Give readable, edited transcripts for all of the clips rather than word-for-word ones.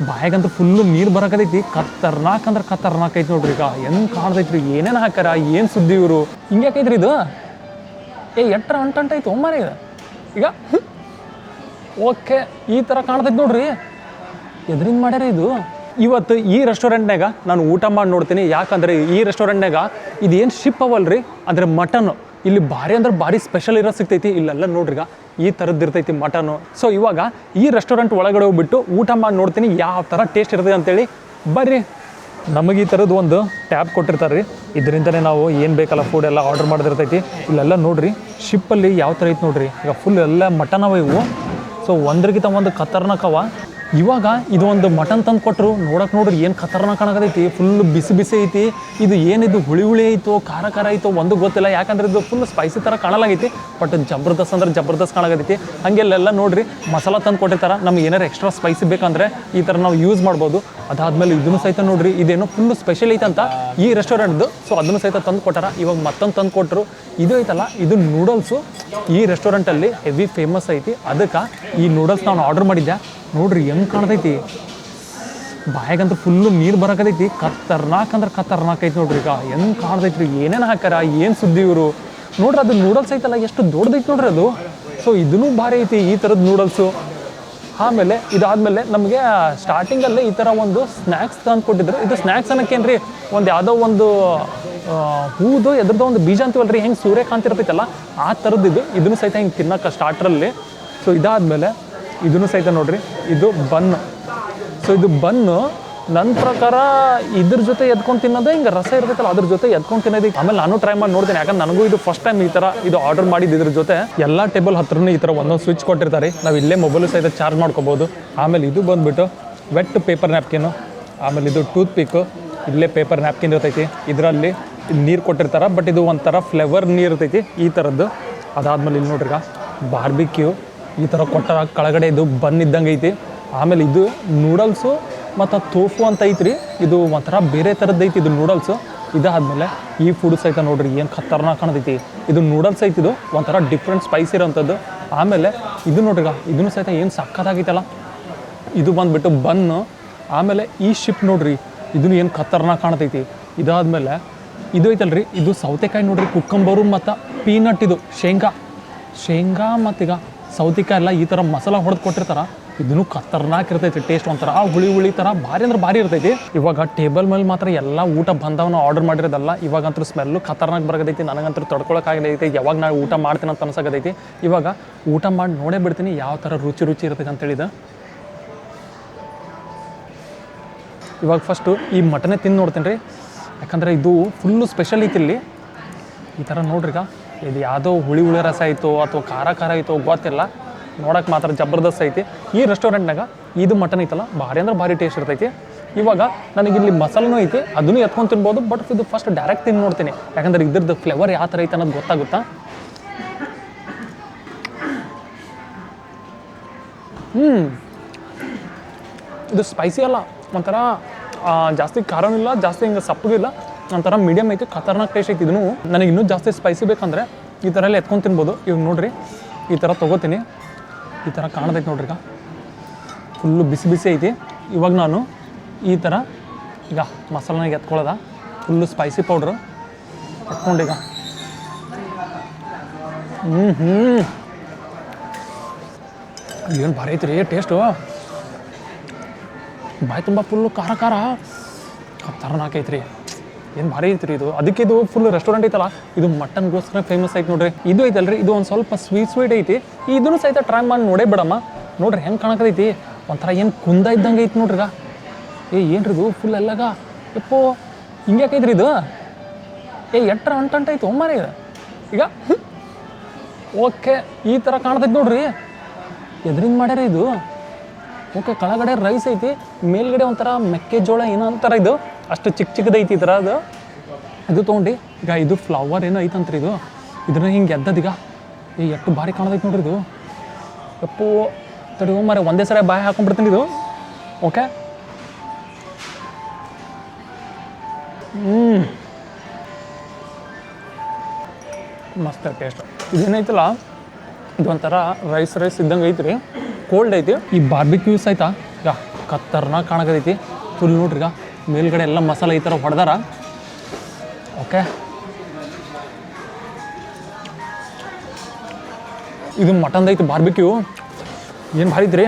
ಬಾಯಾಗಂತೂ full ನೀರು ಬರಕತೈತಿ. ಖತರ್ನಾಕ್ ಅಂದ್ರೆ ಖತರ್ನಾಕ್ ಐತಿ ನೋಡ್ರಿ. ಈಗ ಹೆಂಗೆ ಕಾಣ್ತೈತ್ರಿ, ಏನೇನು ಹಾಕ್ಯಾರ, ಏನು ಸುದ್ದಿ ಇವರು, ಹಿಂಗ್ಯಾಕೈತ್ರಿ ಇದು. ಎಟ್ರ ಅಂಟಂಟೈತಿ ಒಮ್ಮಾರ ಈಗ. ಓಕೆ, ಈ ಥರ ಕಾಣ್ತೈತಿ ನೋಡ್ರಿ. ಎದ್ರಿಂದ ಮಾಡ್ಯಾರ ಇದು. ಇವತ್ತು ಈ ರೆಸ್ಟೋರೆಂಟ್ನಾಗ ನಾನು ಊಟ ಮಾಡಿ ನೋಡ್ತೀನಿ. ಯಾಕಂದರೆ ಈ ರೆಸ್ಟೋರೆಂಟ್ನಾಗ ಇದೇನು ಶಿಪ್ ಅವಲ್ರಿ, ಅಂದರೆ ಮಟನ್ನು ಇಲ್ಲಿ ಭಾರಿ ಅಂದ್ರೆ ಭಾರಿ ಸ್ಪೆಷಲ್ ಇರೋ ಸಿಗ್ತೈತಿ. ಇಲ್ಲೆಲ್ಲ ನೋಡ್ರಿ ಈಗ ಈ ಥರದ್ದು ಇರ್ತೈತಿ ಮಟನ್ನು. ಸೊ ಇವಾಗ ಈ ರೆಸ್ಟೋರೆಂಟ್ ಒಳಗಡೆ ಹೋಗ್ಬಿಟ್ಟು ಊಟ ಮಾಡಿ ನೋಡ್ತೀನಿ ಯಾವ ಥರ ಟೇಸ್ಟ್ ಇರ್ತದೆ ಅಂತೇಳಿ. ಬರ್ರಿ. ನಮಗೆ ಈ ಥರದ್ದು ಒಂದು ಟ್ಯಾಬ್ ಕೊಟ್ಟಿರ್ತಾರೆ ರೀ. ಇದರಿಂದನೇ ನಾವು ಏನು ಬೇಕಲ್ಲ ಫುಡ್ ಎಲ್ಲ ಆರ್ಡರ್ ಮಾಡಿದಿರ್ತೈತಿ. ಇಲ್ಲೆಲ್ಲ ನೋಡ್ರಿ ಶಿಪ್ಪಲ್ಲಿ ಯಾವ ಥರ ಐತೆ ನೋಡ್ರಿ. ಈಗ ಫುಲ್ ಎಲ್ಲ ಮಟನ್ ಅವ ಇವು. ಸೊ ಒಂದ್ರಿಗಿಂತ ಒಂದು ಖತರ್ನಾಕ್ ಅವ. ಇವಾಗ ಇದು ಒಂದು ಮಟನ್ ತಂದು ಕೊಟ್ಟರು. ನೋಡಕ್ಕೆ ನೋಡ್ರಿ ಏನು ಖತರ್ನಾಕ್ ಕಾಣಕತೈತಿ. ಫುಲ್ ಬಿಸಿ ಬಿಸಿ ಐತಿ. ಇದು ಏನಿದು ಹುಳಿ ಹುಳಿ ಐತೋ ಖಾರ ಖಾರ ಐತೋ ಒಂದು ಗೊತ್ತಿಲ್ಲ. ಯಾಕಂದ್ರೆ ಇದು ಫುಲ್ ಸ್ಪೈಸಿ ಥರ ಕಾಣಲಾಗೈತಿ. ಬಟ್ ಜಬರ್ದಸ್ತ್ ಅಂದ್ರೆ ಜಬರ್ದಸ್ತ್ ಕಾಣಕತೈತಿ. ಹಾಗೆಲ್ಲ ನೋಡ್ರಿ ಮಸಾಲ ತಂದು ಕೊಟ್ಟಿರ್ತಾರೆ. ನಮ್ಗೆ ಏನಾರು ಎಕ್ಸ್ಟ್ರಾ ಸ್ಪೈಸಿ ಬೇಕಂದ್ರೆ ಈ ಥರ ನಾವು ಯೂಸ್ ಮಾಡ್ಬೋದು. ಅದಾದಮೇಲೆ ಇದನ್ನು ಸಹಿತ ನೋಡ್ರಿ, ಇದೇನೋ ಫುಲ್ ಸ್ಪೆಷಲ್ ಐತಂತ ಈ ರೆಸ್ಟೋರೆಂಟ್ದು. ಸೊ ಅದನ್ನು ಸಹಿತ ತಂದು ಕೊಟ್ಟಾರ. ಇವಾಗ ಮತ್ತೊಂದು ತಂದು ಕೊಟ್ಟರು. ಇದು ಐತಲ್ಲ, ಇದು ನೂಡಲ್ಸು ಈ ರೆಸ್ಟೋರೆಂಟಲ್ಲಿ ಹೆವಿ ಫೇಮಸ್ ಐತಿ. ಅದಕ್ಕೆ ಈ ನೂಡಲ್ಸ್ ನಾನು ಆರ್ಡರ್ ಮಾಡಿದ್ದೆ. ನೋಡ್ರಿ ಹೆಂಗೆ ಕಾಣ್ತೈತಿ. ಬಾಯಾಗಂತೂ ಫುಲ್ಲು ನೀರು ಬರಕತೈತಿ. ಖತರ್ನಾಕ್ ಅಂದ್ರೆ ಖತರ್ನಾಕ್ ಐತಿ ನೋಡ್ರಿ. ಈಗ ಹೆಂಗೆ ಕಾಣ್ತೈತ್ರಿ, ಏನೇನು ಹಾಕ್ಯಾರ, ಏನು ಸುದ್ದಿ ಇವರು. ನೋಡ್ರಿ ಅದು ನೂಡಲ್ಸ್ ಐತಲ್ಲ ಎಷ್ಟು ದೊಡ್ಡದೈತಿ ನೋಡ್ರಿ ಅದು. ಸೊ ಇದೂ ಭಾರಿ ಐತಿ ಈ ಥರದ್ದು ನೂಡಲ್ಸು. ಆಮೇಲೆ ಇದಾದಮೇಲೆ ನಮಗೆ ಸ್ಟಾರ್ಟಿಂಗಲ್ಲೇ ಈ ಥರ ಒಂದು ಸ್ನ್ಯಾಕ್ಸ್ ತಂದು ಕೊಟ್ಟಿದ್ರು. ಇದು ಸ್ನ್ಯಾಕ್ಸ್ ಅನ್ನೋಕ್ಕೇನು ರೀ, ಒಂದು ಯಾವುದೋ ಒಂದು ಹೂದು ಎದ್ರದ್ದು ಒಂದು ಬೀಜ ಅಂತೀವಲ್ರಿ, ಹೆಂಗೆ ಸೂರ್ಯಕಾಂತಿ ಇರ್ತೈತಲ್ಲ ಆ ಥರದ್ದು ಇದನ್ನು ಸಹಿತ ಹಿಂಗೆ ತಿನ್ನೋಕೆ ಸ್ಟಾರ್ಟ್ರಲ್ಲಿ. ಸೊ ಇದಾದಮೇಲೆ ಇದನ್ನು ಸಹಿತ ನೋಡ್ರಿ, ಇದು ಬನ್ನು. ಸೊ ಇದು ಬನ್ನು ನನ್ನ ಪ್ರಕಾರ ಇದ್ರ ಜೊತೆ ಎದ್ಕೊಂಡು ತಿನ್ನೋದು, ಹಿಂಗೆ ರಸ ಇರ್ತೈತಲ್ಲ ಅದ್ರ ಜೊತೆ ಎದ್ಕೊಂಡು ತಿನ್ನೋದು. ಆಮೇಲೆ ನಾನು ಟ್ರೈ ಮಾಡಿ ನೋಡ್ತೀನಿ. ಯಾಕಂದ್ರೆ ನನಗೂ ಇದು ಫಸ್ಟ್ ಟೈಮ್ ಈ ಥರ ಇದು ಆರ್ಡರ್ ಮಾಡಿದ್ದು. ಇದ್ರ ಜೊತೆ ಎಲ್ಲ ಟೇಬಲ್ ಹತ್ರನೂ ಈ ಥರ ಒಂದೊಂದು ಸ್ವಿಚ್ ಕೊಟ್ಟಿರ್ತಾರೆ. ನಾವು ಇಲ್ಲೇ ಮೊಬೈಲು ಸಹಿತ ಚಾರ್ಜ್ ಮಾಡ್ಕೋಬೋದು. ಆಮೇಲೆ ಇದು ಬಂದುಬಿಟ್ಟು ವೆಟ್ ಪೇಪರ್ ನ್ಯಾಪ್ಕಿನ್ನು. ಆಮೇಲೆ ಇದು ಟೂತ್ ಪಿಕ್ಕು. ಇಲ್ಲೇ ಪೇಪರ್ ನ್ಯಾಪ್ಕಿನ್ ಇರ್ತೈತಿ. ಇದರಲ್ಲಿ ನೀರು ಕೊಟ್ಟಿರ್ತಾರೆ. ಬಟ್ ಇದು ಒಂಥರ ಫ್ಲೇವರ್ ನೀರು ಇರ್ತೈತಿ ಈ ಥರದ್ದು. ಅದಾದಮೇಲೆ ಇಲ್ಲಿ ನೋಡ್ರಿ ಬಾರ್ಬಿಕ್ಯೂ ಈ ಥರ ಕೊಟ್ಟಾರ. ಕೆಳಗಡೆ ಇದು ಬನ್ ಇದ್ದಂಗೆ ಐತಿ. ಆಮೇಲೆ ಇದು ನೂಡಲ್ಸು ಮತ್ತು ತೋಫು ಅಂತ ಐತ್ರಿ. ಇದು ಒಂಥರ ಬೇರೆ ಥರದ್ದು ಐತಿ ಇದು ನೂಡಲ್ಸು. ಇದಾದಮೇಲೆ ಈ ಫುಡ್ ಸಹಿತ ನೋಡ್ರಿ ಏನು ಖತರ್ನಾಕ್ ಕಾಣ್ತೈತಿ. ಇದು ನೂಡಲ್ಸ್ ಐತಿ. ಇದು ಒಂಥರ ಡಿಫ್ರೆಂಟ್ ಸ್ಪೈಸ್ ಇರೋಂಥದ್ದು. ಆಮೇಲೆ ಇದು ನೋಡ್ರಿ ಇದನ್ನು ಸಹಿತ ಏನು ಸಕ್ಕತ್ತಾಗೈತಲ್ಲ. ಇದು ಬಂದುಬಿಟ್ಟು ಬನ್ನು. ಆಮೇಲೆ ಈ ಶಿಪ್ ನೋಡ್ರಿ, ಇದನ್ನು ಏನು ಖತರ್ನಾಕ್ ಕಾಣ್ತೈತಿ. ಇದಾದಮೇಲೆ ಇದು ಐತಲ್ರಿ, ಇದು ಸೌತೆಕಾಯಿ ನೋಡ್ರಿ, ಕುಕ್ಕಂಬರು ಮತ್ತು ಪೀನಟ್. ಇದು ಶೇಂಗಾ ಮತ್ತೀಗ ಸೌತೆಕಾಯಿ ಎಲ್ಲ ಈ ಥರ ಮಸಾಲ ಹೊಡೆದು ಕೊಟ್ಟಿರ್ತಾರೆ. ಇದನ್ನು ಖತರ್ನಾಕ್ ಇರ್ತೈತಿ. ಟೇಸ್ಟ್ ಒಂಥರ ಹುಳಿ ಹುಳಿ ಥರ ಭಾರಿ ಅಂದ್ರೆ ಭಾರಿ ಇರ್ತೈತಿ. ಇವಾಗ ಟೇಬಲ್ ಮೇಲೆ ಮಾತ್ರ ಎಲ್ಲ ಊಟ ಬಂದವನ್ನ ಆರ್ಡರ್ ಮಾಡಿರೋದಲ್ಲ. ಇವಾಗಂತೂ ಸ್ಮೆಲ್ಲು ಖತರ್ನಾಕ್ ಬರಕತೈತಿ. ನನಗಂತೂ ತಡ್ಕೊಳಕ್ಕಾಗೈತಿ. ಯಾವಾಗ ನಾನು ಊಟ ಮಾಡ್ತೀನಿ ಅಂತ ಅನ್ಸಕತೈತಿ. ಇವಾಗ ಊಟ ಮಾಡಿ ನೋಡೇ ಬಿಡ್ತೀನಿ ಯಾವ ಥರ ರುಚಿ ಇರ್ತೈತೆ ಅಂತೇಳಿದ. ಇವಾಗ ಫಸ್ಟು ಈ ಮಟನೇ ತಿಂದು ನೋಡ್ತೀನಿ ರೀ. ಯಾಕಂದರೆ ಇದು ಫುಲ್ಲು ಸ್ಪೆಷಲ್ ಐತಿ ಇಲ್ಲಿ. ಈ ಥರ ನೋಡ್ರಿ ಇದು ಯಾವುದೋ ಹುಳಿ ರಸ ಆಯಿತು ಅಥವಾ ಖಾರ ಆಯಿತು ಗೊತ್ತಿಲ್ಲ. ನೋಡೋಕೆ ಮಾತ್ರ ಜಬರ್ದಸ್ತ್ ಐತಿ. ಈ ರೆಸ್ಟೋರೆಂಟ್ನಾಗ ಇದು ಮಟನ್ ಐತಲ್ಲ ಭಾರಿ ಅಂದ್ರೆ ಭಾರಿ ಟೇಸ್ಟ್ ಇರ್ತೈತಿ. ಇವಾಗ ನನಗಿಲ್ಲಿ ಮಸಾಲನೂ ಐತಿ, ಅದನ್ನು ಎತ್ಕೊಂಡು ತಿನ್ಬೋದು. ಬಟ್ ಇದು ಫಸ್ಟ್ ಡೈರೆಕ್ಟ್ ತಿಂದು ನೋಡ್ತೀನಿ. ಯಾಕಂದ್ರೆ ಇದ್ರದ್ದು ಫ್ಲೇವರ್ ಯಾವ ಥರ ಐತೆ ಅನ್ನೋದು ಗೊತ್ತಾಗುತ್ತಾ. ಇದು ಸ್ಪೈಸಿ ಅಲ್ಲ, ಒಂಥರ ಜಾಸ್ತಿ ಖಾರನೂ ಇಲ್ಲ, ಜಾಸ್ತಿ ಹಿಂಗೆ ಸಪ್ಪಗೂ ಇಲ್ಲ. ಒಂಥರ ಮೀಡಿಯಮ್ ಐತಿ. ಖತರ್ನಾಕ್ ಟೇಸ್ಟ್ ಐತಿ. ಇದನ್ನು ನನಗೆ ಇನ್ನೂ ಜಾಸ್ತಿ ಸ್ಪೈಸಿ ಬೇಕಂದ್ರೆ ಈ ಥರ ಎಲ್ಲ ಎತ್ಕೊಂಡು ತಿನ್ಬೋದು. ಇವಾಗ ನೋಡ್ರಿ ಈ ಥರ ತೊಗೋತೀನಿ. ಈ ಥರ ಕಾಣ್ತೈತಿ ನೋಡ್ರಿ. ಫುಲ್ಲು ಬಿಸಿ ಬಿಸಿ ಐತಿ. ಇವಾಗ ನಾನು ಈ ಥರ ಈಗ ಮಸಾಲನಾಗ ಎತ್ಕೊಳ್ಳೋದ ಫುಲ್ಲು ಸ್ಪೈಸಿ ಪೌಡ್ರು ಎತ್ಕೊಂಡೀಗ ಏನು ಭಾರಿ ಐತಿ ರೀ ಟೇಸ್ಟು. ಬಾಯಿ ತುಂಬ ಫುಲ್ಲು ಖಾರ ಖತರ್ನಾಕ್ ಐತ್ರಿ. ಏನು ಭಾರಿ ಐತ್ರಿ ಇದು. ಅದಕ್ಕೆ ಇದು ಫುಲ್ ರೆಸ್ಟೋರೆಂಟ್ ಐತಲ್ಲ, ಇದು ಮಟನ್ಗೋಸ್ಕರ ಫೇಮಸ್ ಐತಿ ನೋಡ್ರಿ. ಇದು ಐತಲ್ರಿ, ಇದು ಒಂದು ಸ್ವಲ್ಪ ಸ್ವೀಟ್ ಐತಿ. ಇದನ್ನು ಸಹಿತ ಟ್ರೈ ಮಾಡಿ ನೋಡೇ ಬಿಡಮ್ಮ. ನೋಡ್ರಿ ಹೆಂಗೆ ಕಾಣಕತೈತಿ. ಒಂಥರ ಏನು ಕುಂದ ಇದ್ದಂಗೆ ಐತಿ ನೋಡ್ರಿ. ಏನ್ರಿ ಇದು ಫುಲ್ ಎಲ್ಲಾಗ ಎಪ್ಪೋ ಹಿಂಗ್ಯಾಕೈತ್ರಿ ಇದು. ಎಟ್ರ ಅಂಟೈತಿ ಒಮ್ಮಾರಿ ಈಗ. ಓಕೆ, ಈ ಥರ ಕಾಣ್ತೈತಿ ನೋಡ್ರಿ. ಎದ್ರಿಂದ ಮಾಡ್ಯಾರ ಇದು. ಓಕೆ, ಕೆಳಗಡೆ ರೈಸ್ ಐತಿ, ಮೇಲ್ಗಡೆ ಒಂಥರ ಮೆಕ್ಕೆಜೋಳ ಏನೋ ಅಂತಾರ. ಇದು ಅಷ್ಟು ಚಿಕ್ಕದೈತಿ ಈ ಥರ. ಅದು ತೊಗೊಂಡು ಈಗ ಇದು ಫ್ಲವರ್ ಏನೋ ಐತಂತ್ರಿ. ಇದನ್ನ ಹಿಂಗೆ ಎದ್ದದೀಗ ಎಷ್ಟು ಭಾರಿ ಕಾಣದೈತಿ ನೋಡ್ರಿ ಇದು. ಎಪ್ಪೋ ತಡಿ ಮಾರೆ ಒಂದೇ ಸರಿ ಬಾಯಿ ಹಾಕೊಂಡ್ಬಿಡ್ತೀನಿ ಇದು. ಓಕೆ, ಮಸ್ತ್ ಟೇಸ್ಟ್. ಇದೇನೈತಲ್ಲ ಇದು ಒಂಥರ ರೈಸ್ ಇದ್ದಂಗೆ ಐತ್ರಿ. ಕೋಲ್ಡ್ ಐತಿ. ಈ ಬಾರ್ಬಿಕ್ಯೂಸ್ ಆಯ್ತಾ ಈಗ ಖತರ್ನಾಕ್ ಕಾಣಕತೈತಿ ಫುಲ್ ನೋಡ್ರಿ. ಈಗ ಮೇಲ್ಗಡೆ ಎಲ್ಲ ಮಸಾಲೆ ಈ ಥರ ಹೊಡೆದಾರ. ಓಕೆ, ಇದು ಮಟನ್ದು ಐತಿ ಬಾರ್ಬಿಕ್ಯೂ. ಏನು ಭಾರಿ ಐತ್ರಿ.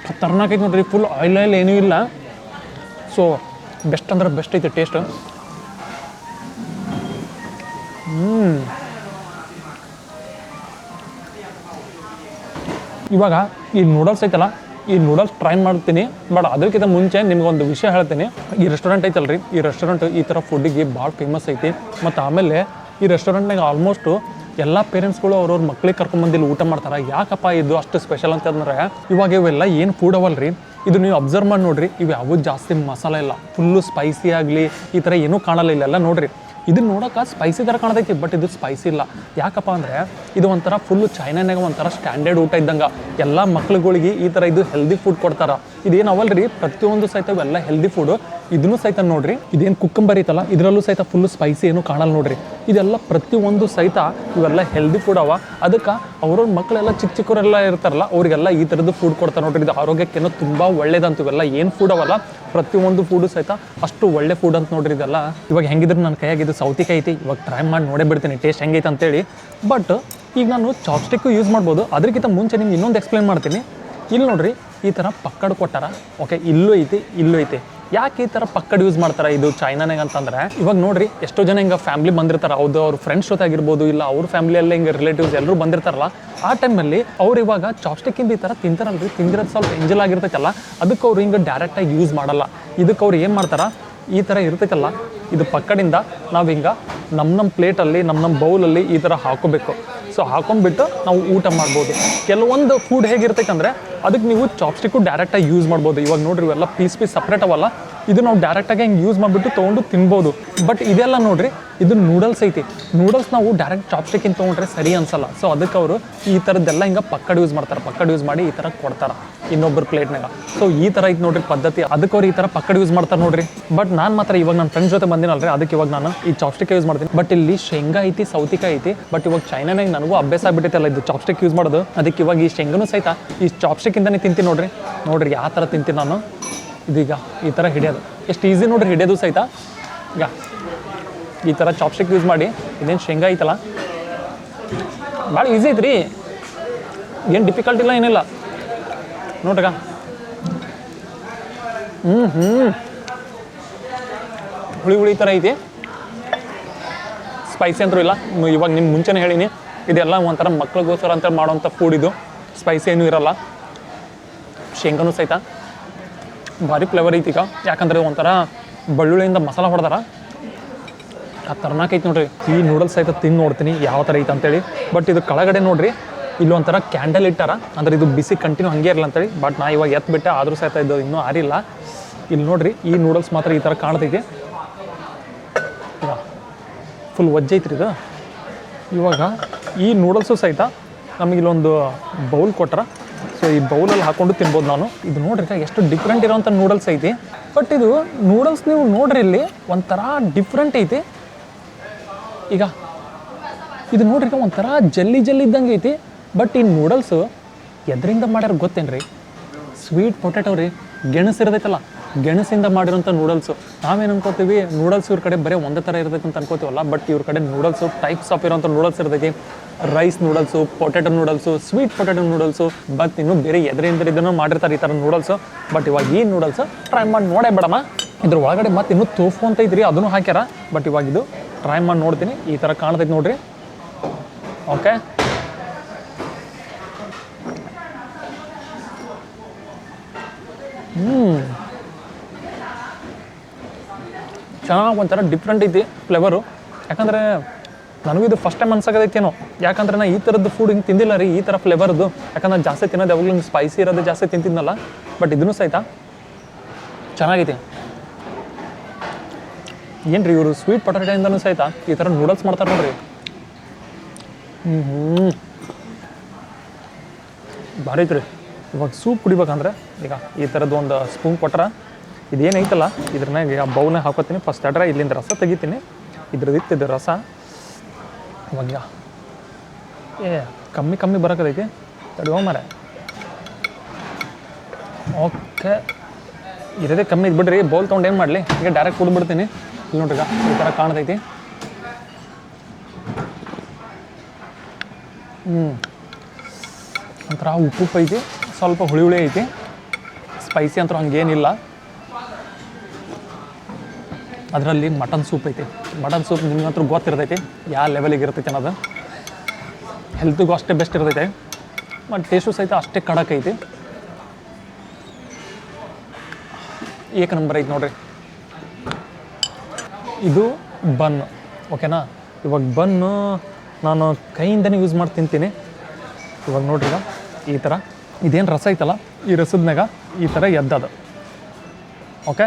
ಖತರ್ನಾಕ್ ಐತಿ ನೋಡ್ರಿ. ಫುಲ್ ಆಯಿಲ್ ಏನೂ ಇಲ್ಲ. ಸೊ ಬೆಸ್ಟ್ ಅಂದ್ರೆ ಬೆಸ್ಟ್ ಐತಿ ಟೇಸ್ಟ್. ಇವಾಗ ಈ ನೂಡಲ್ಸ್ ಐತಲ್ಲ, ಈ ನೂಡಲ್ಸ್ ಟ್ರೈ ಮಾಡ್ತೀನಿ. ಬಟ್ ಅದಕ್ಕಿಂತ ಮುಂಚೆ ನಿಮ್ಗೊಂದು ವಿಷಯ ಹೇಳ್ತೀನಿ. ಈ ರೆಸ್ಟೋರೆಂಟ್ ಐತಲ್ರಿ, ಈ ರೆಸ್ಟೋರೆಂಟ್ ಈ ಥರ ಫುಡ್ಡಿಗೆ ಭಾಳ ಫೇಮಸ್ ಐತಿ. ಮತ್ತು ಆಮೇಲೆ ಈ ರೆಸ್ಟೋರೆಂಟ್ನಾಗ ಆಲ್ಮೋಸ್ಟು ಎಲ್ಲ ಪೇರೆಂಟ್ಸ್ಗಳು ಅವ್ರವ್ರ ಮಕ್ಳಿಗೆ ಕರ್ಕೊಂಬಂದಿಲ್ಲಿ ಊಟ ಮಾಡ್ತಾರೆ. ಯಾಕಪ್ಪ ಇದು ಅಷ್ಟು ಸ್ಪೆಷಲ್ ಅಂತಂದ್ರೆ, ಇವಾಗ ಇವೆಲ್ಲ ಏನು ಫುಡ್ ಅವಲ್ರಿ, ಇದು ನೀವು ಅಬ್ಸರ್ವ್ ಮಾಡಿ ನೋಡ್ರಿ. ಇವು ಯಾವೂ ಜಾಸ್ತಿ ಮಸಾಲೆ ಇಲ್ಲ, ಫುಲ್ಲು ಸ್ಪೈಸಿ ಆಗಲಿ ಈ ಥರ ಏನೂ ಕಾಣಲ್ಲ. ಇಲ್ಲೆಲ್ಲ ನೋಡ್ರಿ, ಇದನ್ನ ನೋಡೋಕೆ ಸ್ಪೈಸಿ ಥರ ಕಾಣ್ತೈತಿ, ಬಟ್ ಇದು ಸ್ಪೈಸಿ ಇಲ್ಲ. ಯಾಕಪ್ಪ ಅಂದರೆ ಇದು ಒಂಥರ ಫುಲ್ಲು ಚೈನಾನಾಗ ಒಂಥರ ಸ್ಟ್ಯಾಂಡರ್ಡ್ ಊಟ ಇದ್ದಂಗೆ. ಎಲ್ಲ ಮಕ್ಳುಗಳಿಗೆ ಈ ಥರ ಇದು ಹೆಲ್ದಿ ಫುಡ್ ಕೊಡ್ತಾರೆ. ಇದೇನು ಅವಲ್ರಿ, ಪ್ರತಿಯೊಂದು ಸಹಿತ ಇವೆಲ್ಲ ಹೆಲ್ದಿ ಫುಡು. ಇದನ್ನು ಸಹಿತ ನೋಡ್ರಿ, ಇದೇನು ಕುಕ್ಕಂಬರ್ ಐತಲ್ಲ, ಇದರಲ್ಲೂ ಸಹಿತ ಫುಲ್ಲು ಸ್ಪೈಸಿ ಏನೂ ಕಾಣಲ್ಲ ನೋಡ್ರಿ. ಇದೆಲ್ಲ ಪ್ರತಿಯೊಂದು ಸಹಿತ ಇವೆಲ್ಲ ಹೆಲ್ದಿ ಫುಡ್ ಅವ. ಅದಕ್ಕೆ ಅವ್ರವ್ರ ಮಕ್ಕಳೆಲ್ಲ ಚಿಕ್ಕವರೆಲ್ಲ ಇರ್ತಾರಲ್ಲ, ಅವರಿಗೆಲ್ಲ ಈ ಥರದ್ದು ಫುಡ್ ಕೊಡ್ತಾರೆ ನೋಡ್ರಿ. ಇದು ಆರೋಗ್ಯಕ್ಕೇನೋ ತುಂಬ ಒಳ್ಳೇದಂತ. ಇವೆಲ್ಲ ಏನು ಫುಡ್ ಅವಲ್ಲ, ಪ್ರತಿಯೊಂದು ಫುಡು ಸಹಿತ ಅಷ್ಟು ಒಳ್ಳೆ ಫುಡ್ ಅಂತ ನೋಡ್ರಿ ಇದೆಲ್ಲ. ಇವಾಗ ಹೆಂಗಿದ್ರು ನನ್ನ ಕೈಯಾಗಿದ್ದು ಸೌತಿಕಾಯಿ ಐತಿ. ಇವಾಗ ಟ್ರೈ ಮಾಡಿ ನೋಡೇ ಬಿಡ್ತೀನಿ ಟೇಸ್ಟ್ ಹೆಂಗೈತೆ ಅಂತೇಳಿ. ಬಟ್ ಈಗ ನಾನು ಚಾಪ್ಸ್ಟಿಕ್ಕು ಯೂಸ್ ಮಾಡ್ಬೋದು. ಅದಕ್ಕಿಂತ ಮುಂಚೆ ನಿಮ್ಗೆ ಇನ್ನೊಂದು ಎಕ್ಸ್ಪ್ಲೇನ್ ಮಾಡ್ತೀನಿ. ಇಲ್ಲಿ ನೋಡ್ರಿ, ಈ ಥರ ಪಕ್ಕಡ್ ಕೊಟ್ಟಾರ. ಓಕೆ, ಇಲ್ಲೂ ಐತಿ, ಇಲ್ಲೂ ಐತಿ. ಯಾಕೆ ಈ ಥರ ಪಕ್ಕಡ್ ಯೂಸ್ ಮಾಡ್ತಾರೆ ಇದು ಚೈನಾನಾಗ ಅಂತಂದ್ರೆ, ಇವಾಗ ನೋಡ್ರಿ ಎಷ್ಟೋ ಜನ ಹಿಂಗೆ ಫ್ಯಾಮಿಲಿ ಬಂದಿರ್ತಾರೆ. ಹೌದು, ಅವ್ರ ಫ್ರೆಂಡ್ಸ್ ಜೊತೆ ಆಗಿರ್ಬೋದು, ಇಲ್ಲ ಅವ್ರ ಫ್ಯಾಮಿಲಿಯಲ್ಲೇ ಹಿಂಗೆ ರಿಲೇಟಿವ್ಸ್ ಎಲ್ಲರೂ ಬಂದಿರ್ತಾರಲ್ಲ. ಆ ಟೈಮಲ್ಲಿ ಅವ್ರು ಇವಾಗ ಚಾಪ್ಸ್ಟಿಕ್ಕಿಂದ ಈ ಥರ ತಿಂತಾರಲ್ರಿ, ತಿಂದಿರೋದು ಸ್ವಲ್ಪ ಎಂಜಲ್ ಆಗಿರ್ತೈತಲ್ಲ, ಅದಕ್ಕೆ ಅವ್ರು ಹಿಂಗೆ ಡೈರೆಕ್ಟಾಗಿ ಯೂಸ್ ಮಾಡಲ್ಲ. ಇದಕ್ಕೆ ಅವ್ರು ಏನು ಮಾಡ್ತಾರೆ, ಈ ಥರ ಇರ್ತೈತಲ್ಲ, ಇದು ಪಕ್ಕಡಿಂದ ನಾವು ಹಿಂಗೆ ನಮ್ಮ ಪ್ಲೇಟಲ್ಲಿ ನಮ್ಮ ಬೌಲಲ್ಲಿ ಈ ಥರ ಹಾಕೋಬೇಕು. ಸೊ ಹಾಕೊಂಡ್ಬಿಟ್ಟು ನಾವು ಊಟ ಮಾಡ್ಬೋದು. ಕೆಲವೊಂದು ಫುಡ್ ಹೇಗಿರ್ತೈತೆ ಅಂದರೆ ಅದಕ್ಕೆ ನೀವು ಚಾಪ್ಸ್ಟಿಕ್ಕು ಡೈರೆಕ್ಟಾಗಿ ಯೂಸ್ ಮಾಡ್ಬೋದು. ಇವಾಗ ನೋಡ್ರಿ ಇವೆಲ್ಲ ಪೀಸ್ ಸಪ್ರೇಟ್ ಅವಲ್ಲ, ಇದು ನಾವು ಡೈರೆಕ್ಟಾಗಿ ಹಿಂಗೆ ಯೂಸ್ ಮಾಡಿಬಿಟ್ಟು ತೊಗೊಂಡು ತಿನ್ಬೋದು. ಬಟ್ ಇದೆಲ್ಲ ನೋಡ್ರಿ, ಇದು ನೂಡಲ್ಸ್ ಐತಿ. ನೂಡಲ್ಸ್ ನಾವು ಡೈರೆಕ್ಟ್ ಚಾಪ್ಸ್ಟಿಕ್ಕಿಂದ ತೊಗೊಂಡ್ರೆ ಸರಿ ಅನ್ಸಲ್ಲ. ಸೊ ಅದಕ್ಕೆ ಅವರು ಈ ಥರದ್ದೆಲ್ಲ ಹಿಂಗೆ ಪಕ್ಕಡ್ ಯೂಸ್ ಮಾಡ್ತಾರೆ. ಪಕ್ಕಡ್ ಯೂಸ್ ಮಾಡಿ ಈ ಥರ ಕೊಡ್ತಾರೆ ಇನ್ನೊಬ್ಬರು ಪ್ಲೇಟ್ನಾಗ. ಸೊ ಈ ಥರ ಐತೆ ನೋಡ್ರಿ ಪದ್ಧತಿ. ಅದಕ್ಕೆ ಅವ್ರು ಈ ಥರ ಪಕ್ಕಡ್ ಯೂಸ್ ಮಾಡ್ತಾರೆ ನೋಡ್ರಿ. ಬಟ್ ನಾನು ಮಾತ್ರ ಇವಾಗ ನನ್ನ ಫ್ರೆಂಡ್ಸ್ ಜೊತೆ ಬಂದಿನಲ್ರಿ, ಅದಕ್ಕೆ ಇವಾಗ ನಾನು ಈ ಚಾಪ್ಸ್ಟಿಕ್ ಯೂಸ್ ಮಾಡ್ತೀನಿ. ಬಟ್ ಇಲ್ಲಿ ಶೇಂಗಾ ಐತಿ, ಸೌತಿಕಾಯಿ ಐತಿ. ಬಟ್ ಇವಾಗ ಚೈನಾನಾಗ ನನಗೂ ಅಭ್ಯಾಸ ಆಗ್ಬಿಟ್ಟೈತಲ್ಲ ಇದು ಚಾಪ್ಸ್ಟಿಕ್ ಯೂಸ್ ಮಾಡೋದು. ಅದಕ್ಕೆ ಇವಾಗ ಈ ಶೇಂಗನೂ ಸಹಿತ ಈ ಚಾಪ್ಸ್ಟಿಕ್ಕಿಂದನೇ ತಿಂತೀನಿ ನೋಡ್ರಿ. ನೋಡ್ರಿ ಯಾವ ಥರ ತಿಂತೀನಿ ನಾನು. ಇದೀಗ ಈ ಥರ ಹಿಡಿಯೋದು ಎಷ್ಟು ಈಸಿ ನೋಡ್ರಿ, ಹಿಡಿಯೋದು ಸಹಿತ. ಈಗ ಈ ಥರ ಚಾಪ್ಸ್ಟಿಕ್ ಯೂಸ್ ಮಾಡಿ, ಇದೇನು ಶೇಂಗಾ ಐತಲ್ಲ ಭಾಳ ಈಸಿ ಐತ್ರಿ, ಏನು ಡಿಫಿಕಲ್ಟ್ ಇಲ್ಲ, ಏನಿಲ್ಲ ನೋಡ್ರಿಗ. ಹುಳಿ ಥರ ಐತಿ, ಸ್ಪೈಸಿ ಅಂತೂ ಇಲ್ಲ. ಇವಾಗ ನಿಮ್ಮ ಮುಂಚೆನೇ ಹೇಳೀನಿ, ಇದೆಲ್ಲ ಒಂಥರ ಮಕ್ಳಿಗೋಸ್ಕರ ಅಂತ ಮಾಡೋವಂಥ ಫುಡ್. ಇದು ಸ್ಪೈಸಿ ಏನೂ ಇರಲ್ಲ. ಶೇಂಗಾನು ಸಹಿತ ಭಾರಿ ಫ್ಲೇವರ್ ಐತಿ ಈಗ, ಯಾಕಂದರೆ ಒಂಥರ ಬೆಳ್ಳುಳ್ಳಿಯಿಂದ ಮಸಾಲ ಹೊಡೆದಾರ. ಖತರ್ನಾಕ್ ಐತಿ ನೋಡ್ರಿ. ಈ ನೂಡಲ್ಸ್ ಸಹಿತ ತಿಂದು ನೋಡ್ತೀನಿ ಯಾವ ಥರ ಐತೆ ಅಂತೇಳಿ. ಬಟ್ ಇದು ಕೆಳಗಡೆ ನೋಡ್ರಿ, ಇಲ್ಲೊಂಥರ ಕ್ಯಾಂಡಲ್ ಇಟ್ಟಾರ, ಅಂದರೆ ಇದು ಬಿಸಿ ಕಂಟಿನ್ಯೂ ಹಂಗೆ ಇರಲ್ಲ ಅಂತೇಳಿ. ಬಟ್ ನಾ ಇವಾಗ ಎತ್ಬಿಟ್ಟೆ, ಆದರೂ ಸಹಿತ ಇದು ಇನ್ನೂ ಆರಿಲ್ಲ. ಇಲ್ಲಿ ನೋಡ್ರಿ, ಈ ನೂಡಲ್ಸ್ ಮಾತ್ರ ಈ ಥರ ಕಾಣ್ತೈತಿ. ಫುಲ್ ವಜ್ಜೈತ್ರಿ ಇದು. ಇವಾಗ ಈ ನೂಡಲ್ಸು ಸಹಿತ ನಮಗೆ ಇಲ್ಲೊಂದು ಬೌಲ್ ಕೊಟ್ರ. ಸೊ ಈ ಬೌಲಲ್ಲಿ ಹಾಕ್ಕೊಂಡು ತಿನ್ಬೋದು ನಾನು. ಇದು ನೋಡ್ರಿ ಎಷ್ಟು ಡಿಫ್ರೆಂಟ್ ಇರೋವಂಥ ನೂಡಲ್ಸ್ ಐತಿ. ಬಟ್ ಇದು ನೂಡಲ್ಸ್ ನೀವು ನೋಡ್ರಿ, ಇಲ್ಲಿ ಒಂಥರ ಡಿಫ್ರೆಂಟ್ ಐತಿ. ಈಗ ಇದು ನೋಡ್ರಿ ಒಂಥರ ಜಲ್ಲಿ ಇದ್ದಂಗೆ ಐತಿ. ಬಟ್ ಈ ನೂಡಲ್ಸು ಎದರಿಂದ ಮಾಡ್ಯಾರ ಗೊತ್ತೇನ್ರಿ? ಸ್ವೀಟ್ ಪೊಟ್ಯಾಟೊ ರೀ, ಗೆಣಸು ಇರ್ತೈತಲ್ಲ, ಗೆಣಸಿಂದ ಮಾಡಿರೋಂಥ ನೂಡಲ್ಸು. ನಾವೇನು ಅನ್ಕೋತೀವಿ, ನೂಡಲ್ಸ್ ಇವ್ರ ಕಡೆ ಬರೀ ಒಂದೇ ಥರ ಇರ್ತೈತೆ ಅಂತ ಅನ್ಕೋತೀವಲ್ಲ. ಬಟ್ ಇವ್ರ ಕಡೆ ನೂಡಲ್ಸು ಟೈಪ್ಸ್ ಆಫ್ ಇರೋಂಥ ನೂಡಲ್ಸ್ ಇರ್ತೈತಿ. Rice noodles, potato noodles, sweet potato noodles, but ಇನ್ನೂ ಬೇರೆ ಇದನ್ನು ಮಾಡಿರ್ತಾರೆ ಈ ಥರ ನೂಡಲ್ಸು. ಬಟ್ ಇವಾಗ ಈ ನೂಡಲ್ಸು ಟ್ರೈ ಮಾಡಿ ನೋಡೇ ಬೇಡಮ್ಮ. ಇದ್ರ ಒಳಗಡೆ ಮತ್ತೆ ಇನ್ನೂ ತೋಫು ಅಂತ ಐತ್ರಿ, ಅದನ್ನು ಹಾಕ್ಯಾರ. ಬಟ್ ಇವಾಗ ಇದು ಟ್ರೈ ಮಾಡಿ ನೋಡ್ತೀನಿ. ಈ ಥರ ಕಾಣ್ತೈತೆ ನೋಡ್ರಿ. ಓಕೆ, ಚೆನ್ನಾಗಿ ಒಂಥರ ಡಿಫ್ರೆಂಟ್ ಐತಿ ಫ್ಲೇವರು. ಯಾಕಂದರೆ ನನಗೂ ಇದು ಫಸ್ಟ್ ಟೈಮ್ ಅನ್ಸಕೈತೇನೋ. ಯಾಕಂದ್ರೆ ನಾನು ಈ ಥರದ್ದು ಫುಡ್ ಹಿಂಗೆ ತಿಂದಿಲ್ಲ ರೀ, ಈ ಥರ ಫ್ಲೇವರ್ದು. ಯಾಕಂದ್ರೆ ಜಾಸ್ತಿ ತಿನ್ನೋದು ಯಾವಾಗಲೂ ಹಿಂಗೆ ಸ್ಪೈಸಿ ಇರೋದು ಜಾಸ್ತಿ ತಿಂತಿದ್ನಲ್ಲ. ಬಟ್ ಇದನ್ನು ಸಹಿತ ಚೆನ್ನಾಗೈತಿ. ಏನು ರೀ ಇವರು ಸ್ವೀಟ್ ಪೊಟ್ಯಾಟೊಯಿಂದನೂ ಸಹಿತ ಈ ಥರ ನೂಡಲ್ಸ್ ಮಾಡ್ತಾರೆ ನೋಡ್ರಿ. ಭಾರಿ ಐತ್ರಿ. ಇವಾಗ ಸೂಪ್ ಕುಡಿಬೇಕಂದ್ರೆ ಈಗ ಈ ಥರದ್ದು ಒಂದು ಸ್ಪೂನ್ ಕೊಟ್ರ, ಇದೇನೈತಲ್ಲ ಇದ್ರನ್ನಾಗ ಈಗ ಬೌಲ್ನಾಗ ಹಾಕೋತೀನಿ. ಫಸ್ಟ್ ಅಡ್ರ ಇಲ್ಲಿಂದ ರಸ ತೆಗಿತೀನಿ. ಇದ್ರದ್ದು ಇತ್ತಿದ್ದು ರಸ ಇವಾಗ ಕಮ್ಮಿ ಕಮ್ಮಿ ಬರೋಕದೈತಿ ತಡೆಯೋ ಮರೆ. ಓಕೆ, ಇರೋದೇ ಕಮ್ಮಿ ಇದು ಬಿಡ್ರಿ. ಬೌಲ್ ತೊಗೊಂಡು ಏನು ಮಾಡಲಿ, ಈಗ ಡೈರೆಕ್ಟ್ ಕುಡಿದ್ಬಿಡ್ತೀನಿ. ಇಲ್ಲಿ ನೋಡ್ರಿ ಈ ಥರ ಕಾಣ್ತೈತಿ. ಒಂಥರ ಉಪ್ಪು ಐತಿ, ಸ್ವಲ್ಪ ಹುಳಿ ಹುಳಿ ಐತಿ. ಸ್ಪೈಸಿ ಅಂತೂ ಹಂಗೇನಿಲ್ಲ. ಅದರಲ್ಲಿ ಮಟನ್ ಸೂಪ್ ಐತಿ. ಮಟನ್ ಸೂಪ್ ನಿಮ್ಗಂತೂ ಗೊತ್ತಿರ್ತೈತಿ ಯಾವ ಲೆವೆಲಿಗೆ ಇರ್ತೈತಿ ಅನ್ನೋದು. ಹೆಲ್ತಿಗೂ ಅಷ್ಟೇ ಬೆಸ್ಟ್ ಇರ್ತೈತೆ, ಮತ್ತು ಟೇಸ್ಟು ಸಹಿತ ಅಷ್ಟೇ ಖಡಕ್ ಐತಿ. ಏಕ ನಂಬರ್ ಐತಿ ನೋಡ್ರಿ. ಇದು ಬನ್, ಓಕೆನಾ. ಇವಾಗ ಬನ್ನು ನಾನು ಕೈಯಿಂದನೇ ಯೂಸ್ ಮಾಡಿ ತಿಂತೀನಿ. ಇವಾಗ ನೋಡ್ರಿ ಈ ಥರ ಇದೇನು ರಸ ಐತಲ್ಲ, ಈ ರಸದ್ನಾಗ ಈ ಥರ ಎದ್ದದು. ಓಕೆ,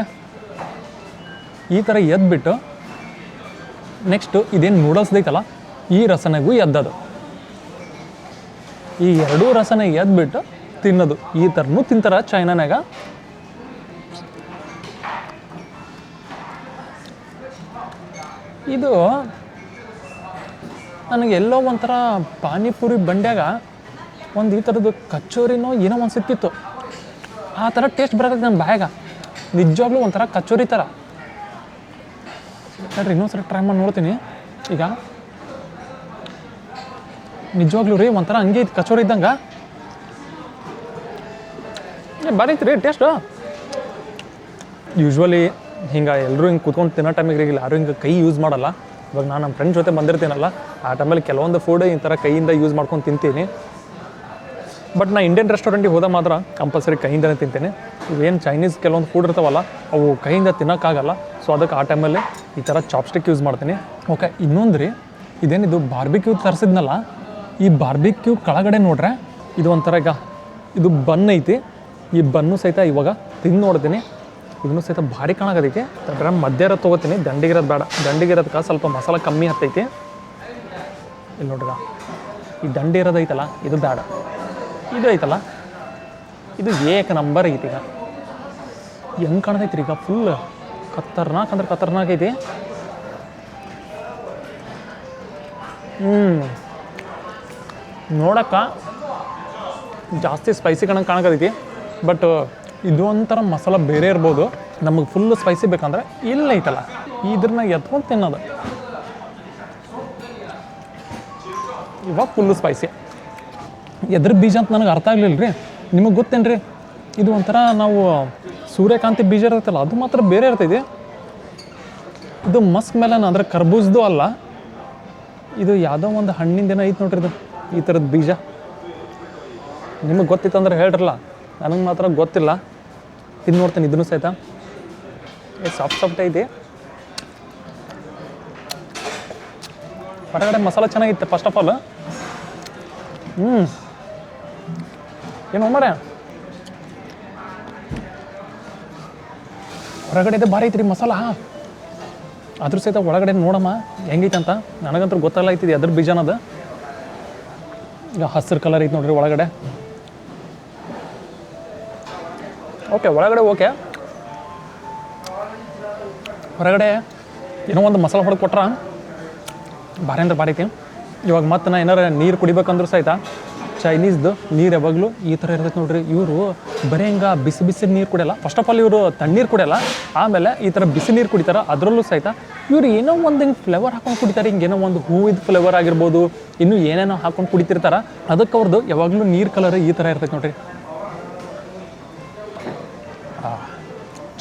ಈ ಥರ ಎದ್ಬಿಟ್ಟು ನೆಕ್ಸ್ಟು ಇದೇನು ನೂಡಲ್ಸ್ ಐತಲ್ಲ, ಈ ರಸನಾಗೂ ಎದ್ದದು. ಈ ಎರಡೂ ರಸನ ಎದ್ಬಿಟ್ಟು ತಿನ್ನೋದು. ಈ ಥರನೂ ತಿಂತಾರೆ ಚೈನಾನಾಗ. ಇದು ನನಗೆ ಎಲ್ಲೋ ಒಂಥರ ಪಾನಿಪುರಿ ಬಂಡ್ಯಾಗ ಒಂದು ಈ ಥರದ್ದು ಕಚೋರಿನೋ ಏನೋ ಒಂದು ಸಿಕ್ಕಿತ್ತು. ಆ ಥರ ಟೇಸ್ಟ್ ಬರೋದು ನನ್ನ ಬಾಯಾಗ. ನಿಜವಾಗ್ಲೂ ಒಂಥರ ಕಚೋರಿ ಥರ. ನೋಡ್ರಿ ಇನ್ನೊಂದ್ಸರಿ ಟ್ರೈ ಮಾಡಿ ನೋಡ್ತೀನಿ. ಈಗ ನಿಜವಾಗ್ಲೂ ರೀ ಒಂಥರ ಹಂಗೆ ಐತಿ, ಕಚೋರಿ ಇದ್ದಂಗೆ. ಭಾರಿ ಐತಿ ರೀ ಟೇಸ್ಟು. ಯೂಶ್ವಲಿ ಹಿಂಗೆ ಎಲ್ಲರೂ ಹಿಂಗೆ ಕೂತ್ಕೊಂಡು ತಿನ್ನೋ ಟೈಮಿಗೆ ಇರಲಿಲ್ಲ, ಯಾರು ಹಿಂಗೆ ಕೈ ಯೂಸ್ ಮಾಡಲ್ಲ. ಇವಾಗ ನಾನು ನಮ್ಮ ಫ್ರೆಂಡ್ಸ್ ಜೊತೆ ಬಂದಿರ್ತೀನಲ್ಲ, ಆ ಟೈಮಲ್ಲಿ ಕೆಲವೊಂದು ಫುಡ್ ಈ ಥರ ಕೈಯಿಂದ ಯೂಸ್ ಮಾಡ್ಕೊಂಡು ತಿಂತೀನಿ. ಬಟ್ ನಾನು ಇಂಡಿಯನ್ ರೆಸ್ಟೋರೆಂಟಿಗೆ ಹೋದಾಗ ಮಾತ್ರ ಕಂಪಲ್ಸರಿ ಕೈಯಿಂದನೇ ತಿಂತೀನಿ. ಇವೇನು ಚೈನೀಸ್ ಕೆಲವೊಂದು ಫುಡ್ ಇರ್ತಾವಲ್ಲ, ಅವು ಕೈಯಿಂದ ತಿನ್ನೋಕ್ಕಾಗಲ್ಲ. ಸೊ ಅದಕ್ಕೆ ಆ ಟೈಮಲ್ಲಿ ಈ ಥರ ಚಾಪ್ಸ್ಟಿಕ್ ಯೂಸ್ ಮಾಡ್ತೀನಿ. ಓಕೆ, ಇನ್ನೊಂದು ರೀ, ಇದೇನಿದು ಬಾರ್ಬಿಕ್ಯೂ ತರಿಸಿದ್ನಲ್ಲ, ಈ ಬಾರ್ಬಿಕ್ಯೂ ಕೆಳಗಡೆ ನೋಡ್ರೆ ಇದು ಒಂಥರ ಈಗ ಇದು ಬನ್ ಐತಿ. ಈ ಬನ್ನು ಸಹಿತ ಇವಾಗ ತಿಂದು ನೋಡ್ತೀನಿ. ಇದನ್ನು ಸಹಿತ ಭಾರಿ ಕಾಣಕತ್ತೈತಿ. ಅದ್ರ ಮಧ್ಯ ಇರೋದು ತೊಗೋತೀನಿ, ದಂಡಿಗಿರೋದು ಬೇಡ. ದಂಡಿಗಿರೋದಕ್ಕೆ ಸ್ವಲ್ಪ ಮಸಾಲ ಕಮ್ಮಿ ಹತ್ತೈತಿ. ಇಲ್ಲಿ ನೋಡ್ರಿ, ಈ ದಂಡಿ ಇರೋದೈತಲ್ಲ ಇದು ಬೇಡ. ಇದು ಐತಲ್ಲ ಇದು ಏಕ ನಂಬರ್ ಐತಿ. ಈಗ ಹೆಂಗೆ ಕಾಣ್ತೈತಿ ರೀ, ಈಗ ಫುಲ್ ಖತರ್ನಾಕ್ ಅಂದ್ರೆ ಖತರ್ನಾಕ್ ಐತಿ. ನೋಡಕ್ಕೆ ಜಾಸ್ತಿ ಸ್ಪೈಸಿ ಕಾಣಕತ್ತೈತಿ. ಬಟ್ ಇದು ಒಂಥರ ಮಸಾಲ ಬೇರೆ ಇರ್ಬೋದು. ನಮಗೆ ಫುಲ್ ಸ್ಪೈಸಿ ಬೇಕಂದ್ರೆ ಇಲ್ಲ ಐತಲ್ಲ, ಇದ್ರನ್ನ ಎತ್ಕೊಂಡು ತಿನ್ನೋದು. ಇವಾಗ ಫುಲ್ಲು ಸ್ಪೈಸಿ. ಎದ್ರ ಬೀಜ ಅಂತ ನನಗೆ ಅರ್ಥ ಆಗಲಿಲ್ಲ ರೀ. ನಿಮಗೆ ಗೊತ್ತೇನು ರೀ, ಇದು ಒಂಥರ ನಾವು ಸೂರ್ಯಕಾಂತಿ ಬೀಜ ಇರುತ್ತಲ್ಲ, ಅದು ಮಾತ್ರ ಬೇರೆ ಇರ್ತೈತಿ. ಇದು ಮಸ್ಕ್ ಮೆಲನ್ ಅಂದರೆ ಕರ್ಬೂಜ್ದು ಅಲ್ಲ, ಇದು ಯಾವುದೋ ಒಂದು ಹಣ್ಣಿಂದೇನೋ ಐತೆ ನೋಡ್ರಿ. ಇದು ಈ ಥರದ ಬೀಜ ನಿಮಗೆ ಗೊತ್ತಿತ್ತು ಅಂದ್ರೆ ಹೇಳ್ರಲ್ಲ, ನನಗೆ ಮಾತ್ರ ಗೊತ್ತಿಲ್ಲ. ತಿಂದು ನೋಡ್ತೀನಿ ಇದನ್ನು ಸಹಿತ. ಸಾಫ್ಟ್ ಸಾಫ್ಟ್ ಐತಿ. ಹೊರಗಡೆ ಮಸಾಲ ಚೆನ್ನಾಗಿತ್ತು ಫಸ್ಟ್ ಆಫ್ ಆಲ್. ಏನು ಮಾರ ಹೊರಗಡೆ ಇದೆ ಭಾರಿ ಐತ್ರಿ ಮಸಾಲ. ಅದ್ರ ಸಹಿತ ಒಳಗಡೆ ನೋಡಮ್ಮ ಹೆಂಗೈತೆ ಅಂತ. ನನಗಂತೂ ಗೊತ್ತಲ್ಲ ಐತಿದೆ ಅದ್ರ ಬೀಜನದು. ಈಗ ಹಸಿರು ಕಲರ್ ಐತೆ ನೋಡ್ರಿ ಒಳಗಡೆ. ಓಕೆ, ಒಳಗಡೆ ಓಕೆ. ಹೊರಗಡೆ ಏನೋ ಒಂದು ಮಸಾಲೆ ಹೊಡೆದು ಕೊಟ್ರ ಭಾರಿ ಅಂದ್ರೆ ಭಾರಿ ಐತಿ. ಇವಾಗ ಮತ್ತೆ ನಾ ಏನಾರು ನೀರು ಕುಡಿಬೇಕಂದ್ರೂ ಸಹಿತ ಚೈನೀಸ್ದು ನೀರು ಯಾವಾಗಲೂ ಈ ಥರ ಇರ್ತೈತೆ ನೋಡ್ರಿ. ಇವರು ಬರೀ ಹಿಂಗೆ ಬಿಸಿ ಬಿಸಿ ನೀರು ಕುಡಿಯಲ್ಲ. ಫಸ್ಟ್ ಆಫ್ ಆಲ್ ಇವರು ತಣ್ಣೀರು ಕುಡಿಯಲ್ಲ, ಆಮೇಲೆ ಈ ಥರ ಬಿಸಿ ನೀರು ಕುಡಿತಾರೆ. ಅದರಲ್ಲೂ ಸಹಿತ ಇವರು ಏನೋ ಒಂದು ಹಿಂಗೆ ಫ್ಲೇವರ್ ಹಾಕೊಂಡು ಕುಡಿತಾರೆ. ಹಿಂಗೇನೋ ಒಂದು ಹೂವಿದ ಫ್ಲೇವರ್ ಆಗಿರ್ಬೋದು, ಇನ್ನೂ ಏನೇನೋ ಹಾಕೊಂಡು ಕುಡಿತಿರ್ತಾರೆ. ಅದಕ್ಕೆ ಅವ್ರದ್ದು ಯಾವಾಗಲೂ ನೀರು ಕಲರ್ ಈ ಥರ ಇರ್ತೈತೆ ನೋಡ್ರಿ.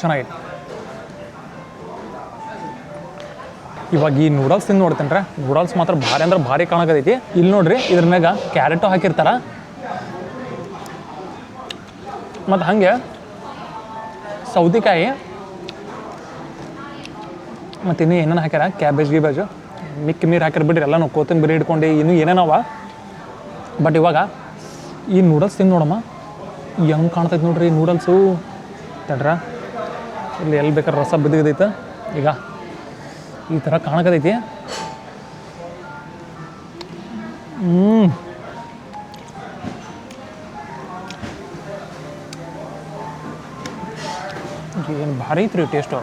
ಚೆನ್ನಾಗೈತೆ. ಇವಾಗ ಈ ನೂಡಲ್ಸ್ ತಿಂದು ನೋಡ್ತೇನೆ ರೀ. ನೂಡಲ್ಸ್ ಮಾತ್ರ ಭಾರಿ ಅಂದ್ರೆ ಭಾರಿ ಕಾಣಕತ್ತೈತಿ. ಇಲ್ಲಿ ನೋಡ್ರಿ, ಇದ್ರ ಮ್ಯಾಗ ಕ್ಯಾರೆಟು ಹಾಕಿರ್ತಾರ. ಮತ್ತು ಹಾಗೆ ಸೌತೆಕಾಯಿ ಮತ್ತು ಇನ್ನೂ ಏನೇನು ಹಾಕ್ಯಾರ, ಕ್ಯಾಬೇಜ್ ಗೀಬೇಜು ಮಿಕ್ಕಿ ನೀರು ಹಾಕಿರ್ ಬಿಡ್ರಿ. ಎಲ್ಲ ನಾವು ಕೊತ್ತಂಬರಿ ಹಿಡ್ಕೊಂಡು ಇನ್ನೂ ಏನೇನವ. ಬಟ್ ಇವಾಗ ಈ ನೂಡಲ್ಸ್ ತಿಂದು ನೋಡಮ್ಮ ಹೆಂಗೆ ಕಾಣ್ತೈತೆ ನೋಡ್ರಿ ನೂಡಲ್ಸು. ತಡ್ರ ಇಲ್ಲಿ ಎಲ್ಲಿ ಬೇಕಾದ್ರೆ ರಸ ಬಿದ್ದೈತೆ. ಈಗ ಈ ಥರ ಕಾಣಕತ್ತೈತಿ. ಏನು ಭಾರಿ ಐತ್ರಿ ಟೇಸ್ಟು.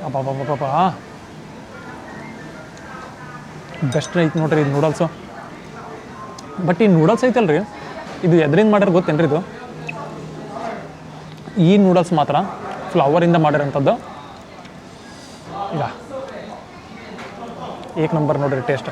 ಅಬ್ಬಬ್ಬಬ್ಬಬ್ಬ, ಬೆಸ್ಟ್ ಐತೆ ನೋಡ್ರಿ ಇದು ನೂಡಲ್ಸು. ಬಟ್ ಈ ನೂಡಲ್ಸ್ ಐತಲ್ರಿ ಇದು ಎದರಿಂದ ಮಾಡ್ಯಾರ ಗೊತ್ತೇನ್ರಿ ಇದು ಈ ನೂಡಲ್ಸ್ ಮಾತ್ರ ಫ್ಲವರಿಂದ ಮಾಡಿರೋಂಥದ್ದು. ಈಗ ಏಕ್ ನಂಬರ್ ನೋಡ್ರಿ ಟೇಸ್ಟ್.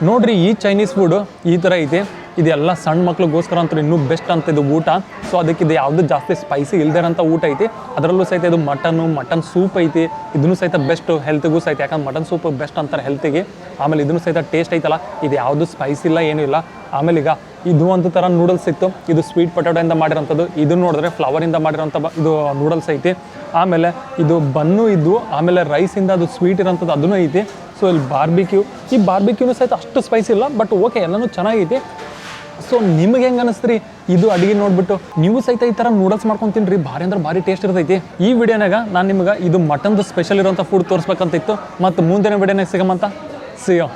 ನೋಡ್ರಿ ಈ ಚೈನೀಸ್ ಫುಡ್ ಈ ಥರ ಐತಿ. ಇದೆಲ್ಲ ಸಣ್ಣ ಮಕ್ಳಿಗೋಸ್ಕರ ಅಂತ ಇನ್ನೂ ಬೆಸ್ಟ್ ಅಂತ ಇದು ಊಟ. ಸೊ ಅದಕ್ಕೆ ಇದು ಯಾವುದು ಜಾಸ್ತಿ ಸ್ಪೈಸಿ ಇಲ್ದಿರೋಂಥ ಊಟ ಐತಿ. ಅದರಲ್ಲೂ ಸಹಿತ ಇದು ಮಟನ್ ಸೂಪ್ ಐತಿ. ಇದನ್ನು ಸಹಿತ ಬೆಸ್ಟ್ ಹೆಲ್ತಿಗೂ ಸಹಿತ, ಯಾಕಂದ್ರೆ ಮಟನ್ ಸೂಪ್ ಬೆಸ್ಟ್ ಅಂತಾರೆ ಹೆಲ್ತಿಗೆ. ಆಮೇಲೆ ಇದನ್ನು ಸಹಿತ ಟೇಸ್ಟ್ ಐತಲ್ಲ, ಇದು ಯಾವುದು ಸ್ಪೈಸಿ ಇಲ್ಲ ಏನೂ ಇಲ್ಲ. ಆಮೇಲೆ ಈಗ ಇದು ಒಂದು ಥರ ನೂಡಲ್ಸ್ ಇತ್ತು, ಇದು ಸ್ವೀಟ್ ಪೊಟ್ಯಾಟೋಯಿಂದ ಮಾಡಿರೋಂಥದ್ದು. ಇದು ನೋಡಿದ್ರೆ ಫ್ಲವರಿಂದ ಮಾಡಿರೋಂಥ ಇದು ನೂಡಲ್ಸ್ ಐತಿ. ಆಮೇಲೆ ಇದು ಬನ್ನು ಇದ್ದು, ಆಮೇಲೆ ರೈಸಿಂದ ಅದು ಸ್ವೀಟ್ ಇರೋಂಥದ್ದು ಅದೂ ಐತಿ. ಸೊ ಇಲ್ಲಿ ಈ ಬಾರ್ಬಿಕ್ಯೂನು ಸಹಿತ ಅಷ್ಟು ಸ್ಪೈಸಿ ಇಲ್ಲ, ಬಟ್ ಓಕೆ ಎಲ್ಲನೂ ಚೆನ್ನಾಗೈತಿ. ಸೊ ನಿಮ್ಗೆ ಹೆಂಗೆ ಅನಿಸ್ತ್ರಿ ಇದು ಅಡುಗೆ ನೋಡ್ಬಿಟ್ಟು? ನೀವು ಸಹಿತ ಈ ಥರ ನೂಡಲ್ಸ್ ಮಾಡ್ಕೊಂಡು ತಿನ್ರಿ, ಭಾರಿ ಅಂದ್ರೆ ಭಾರಿ ಟೇಸ್ಟ್ ಇರ್ತೈತಿ. ಈ ವಿಡಿಯೋನಾಗ ನಾನು ನಿಮ್ಗೆ ಇದು ಮಟನ್ದು ಸ್ಪೆಷಲ್ ಇರೋಂಥ ಫುಡ್ ತೋರಿಸ್ಬೇಕಂತ ಇತ್ತು. ಮತ್ತು ಮುಂದಿನ ವಿಡಿಯೋನಾಗ ಸಿಗಮಂತ ಸಿಯೋ.